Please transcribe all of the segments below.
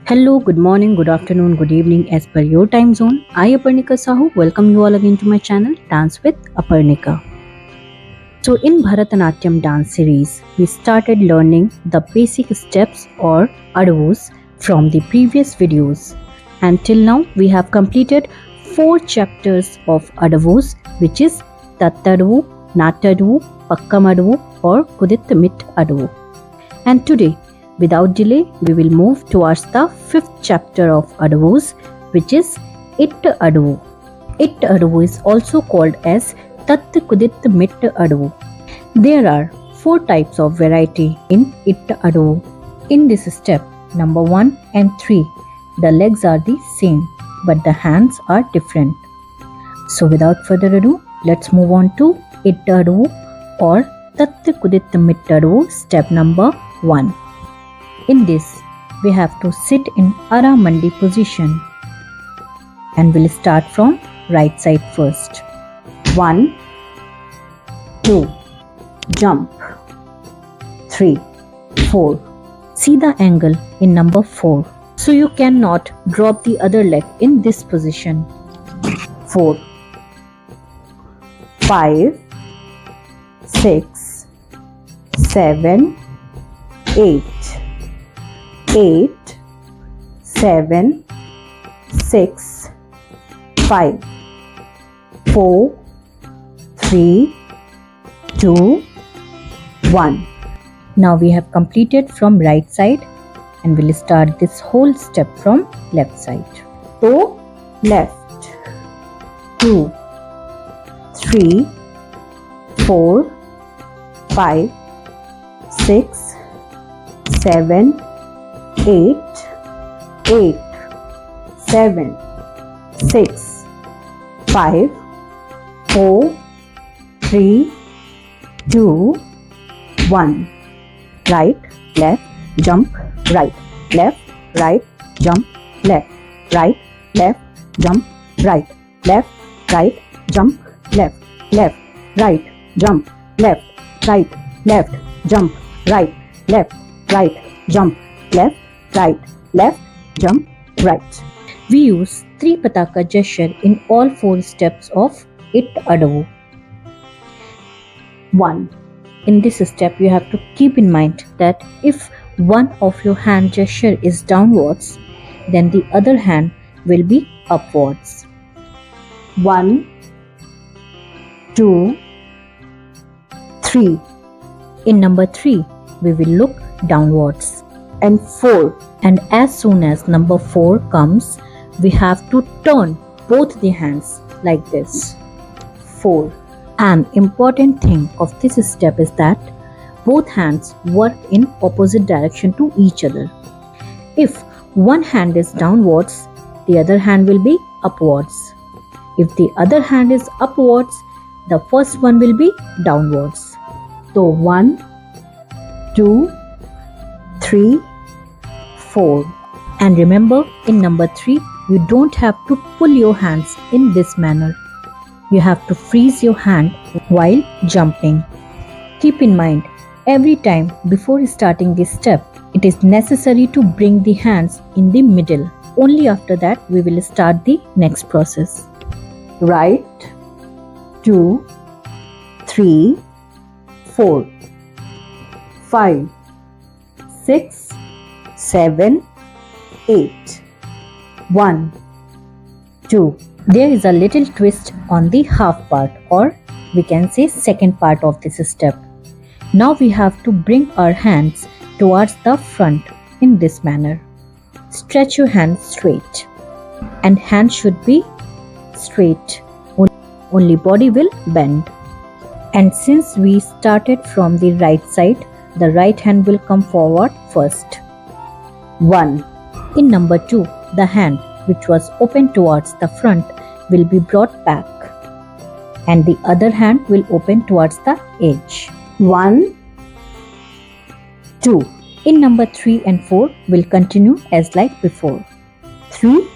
Hello, good morning, good afternoon, good evening as per your time zone. I, Aparnika Sahu, welcome you all again to my channel Dance with Aparnika. So, in Bharatanatyam dance series, we started learning the basic steps or adavus from the previous videos. And till now, we have completed 4 chapters of adavus, which is Tatta Adavu, Natta Adavu, Pakkam Adavu, or Kuddita Metta Adavu. And today, without delay, we will move towards the 5th chapter of Adavus, which is Itta Adavu. Itta Adavu is also called as Tatta Kuddita Metta Adavu. There are 4 types of variety in Itta Adavu. In this step, number 1 and 3, the legs are the same, but the hands are different. So without further ado, let's move on to Itta Adavu or Tatta Kuddita Metta Adavu step number 1. In this, we have to sit in Ara Mandi position and we'll start from right side first. 1, 2, jump, 3, 4. See the angle in number 4. So you cannot drop the other leg in this position. 4, 5, 6, 7, 8. 8, 7, 6, 5, 4, 3, 2, 1. Now we have completed from right side and we'll start this whole step from left side. So left, 2, 3, 4, 5, 6, 7, 8, 8, 7, 6, 5, 4, 3, 2, 1. Right, left, jump, right, left, jump, left, right, jump, right, jump, left, right, jump, left, jump, right, jump, left, jump, right. We use 3 pataka gesture in all 4 steps of Itta Adavu. 1. In this step, you have to keep in mind that if one of your hand gesture is downwards, then the other hand will be upwards. 1, 2, 3. In number 3, we will look downwards. And 4. And as soon as number 4 comes, we have to turn both the hands like this. 4. An important thing of this step is that both hands work in opposite direction to each other. If one hand is downwards, the other hand will be upwards. If the other hand is upwards, the first one will be downwards. So 1, 2, 3, 4. And remember, in number 3, you don't have to pull your hands in this manner. You have to freeze your hand while jumping. Keep in mind, every time before starting this step, it is necessary to bring the hands in the middle. Only after that, we will start the next process. Right, 2, 3, 4, 5, 6, 7, 8. 1, 2. There is a little twist on the half part, or we can say second part of this step. Now we have to bring our hands towards the front in this manner. Stretch your hands straight, and hands should be straight. Only body will bend. And since we started from the right side, the right hand will come forward first. 1. In number 2, the hand which was open towards the front will be brought back, and the other hand will open towards the edge. 1, 2. In number 3 and 4, will continue as like before. 3,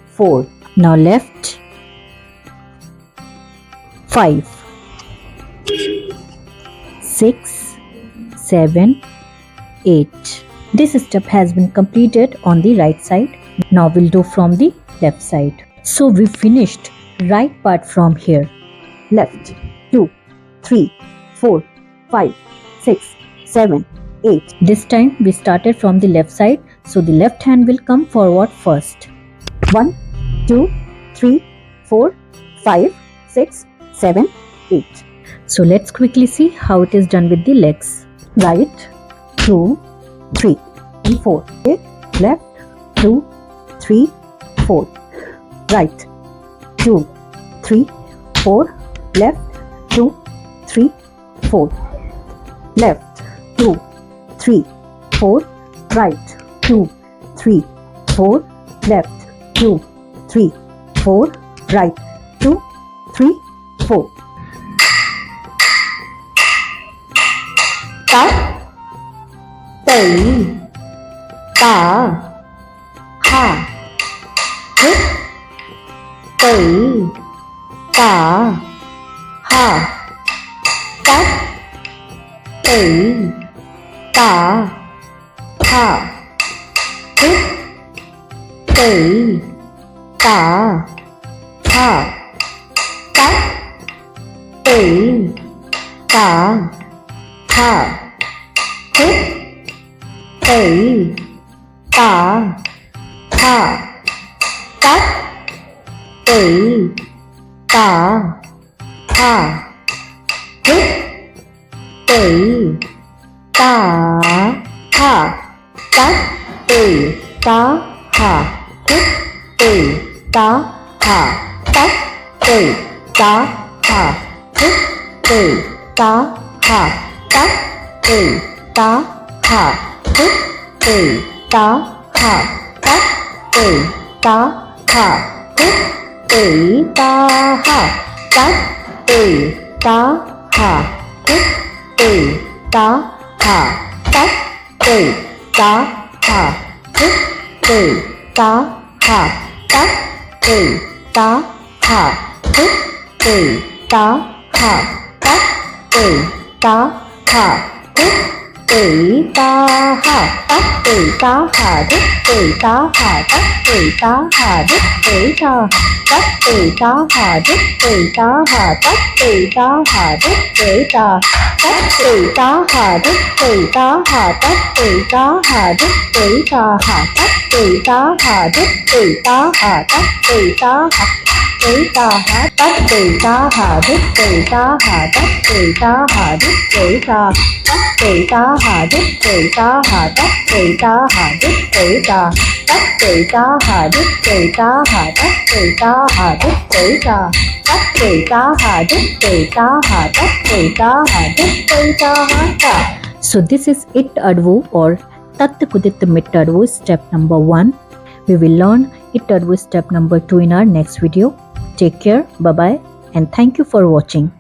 4. Now left, 5, 6, 7, 8. This step has been completed on the right side. Now we'll do from the left side. So we finished right part from here. Left 2, 3, 4, 5, 6, 7, 8. This time we started from the left side, so the left hand will come forward first. 1, 2, 3, 4, 5, 6, 7, 8. So let's quickly see how it is done with the legs. Right 2, 3, and 4. Okay. Left 2, 3, 4. Right 2, 3, 4. Left 2, 3, 4. Left 2, 3, 4. Right 2, 3, 4. Left 2, 3, 4. Right 2, 3, 4. Tat Tai Ta Ha. Dhit Tai Ta Ha. Tat Tai Ta Ha. Dhit Tai Ta Ha. Tat Tai Ta Ha. Dhit Tai Ta Ha. Tat Tai Ta Ha. Dhit Tai Ta Ha. Tat Tai Ta Ha. Dhit Tai Ta Ha. Tat Tai Ta Ha. Dhit Tai Ta Ha. Tat Tai Ta Ha. Dhit Tai Ta Ha. Tat Tai Ta Ha. Dhit Tai Ta Ha. Tat Tai Ta Ha. Dhit Tai Ta Ha. Tat Tai Ta Ha. Dhit Tai Ta Ha. Tat Tai Ta Ha. Dhit Tai Ta Ha. Tat Tai Ta Ha. Dhit Tai Ta Ha. Tat Tai Ta Ha. Dhit Tai Ta Ha. Tat Tai Ta Ha. Dhit Tai Ta Ha. Tat Tai Ta Ha. Dhit Tai Ta Ha. Tat Tai Ta Ha. Dhit Tai Ta. Tat Tai Ta Ha. Dhit Tai Ta Ha. Tat Tai Ta Ha. Dhit Tai Ta Ha. Tat Tai Ta Ha. Dhit Tai Ta Ha. Tat Tai Ta Ha. Tai Ta Ha. Tat Tai Ta Ha. Dhit Tai Ta Ha. Tat Tai Ta Ha. Dhit Tai Ta. Tat Tai Ta Ha. Dhit Tai Ta Ha. Tat Tai Ta Ha. Dhit Tai Ta. Tat Tai Ta Ha. Dhit Tai Ta Ha. Tat Tai Ta Ha. Dhit Tai Ta. Tat Tai Ta Ha. Dhit Tai Ta Ha. Tat Tai Ta Ha. Dhit Tai Ta Ha. So this is Itta Adavu or TATTA KUDDITA METTA ADAVU step number 1. We will learn Itta Adavu step number 2 in our next video. Take care, bye bye, and thank you for watching.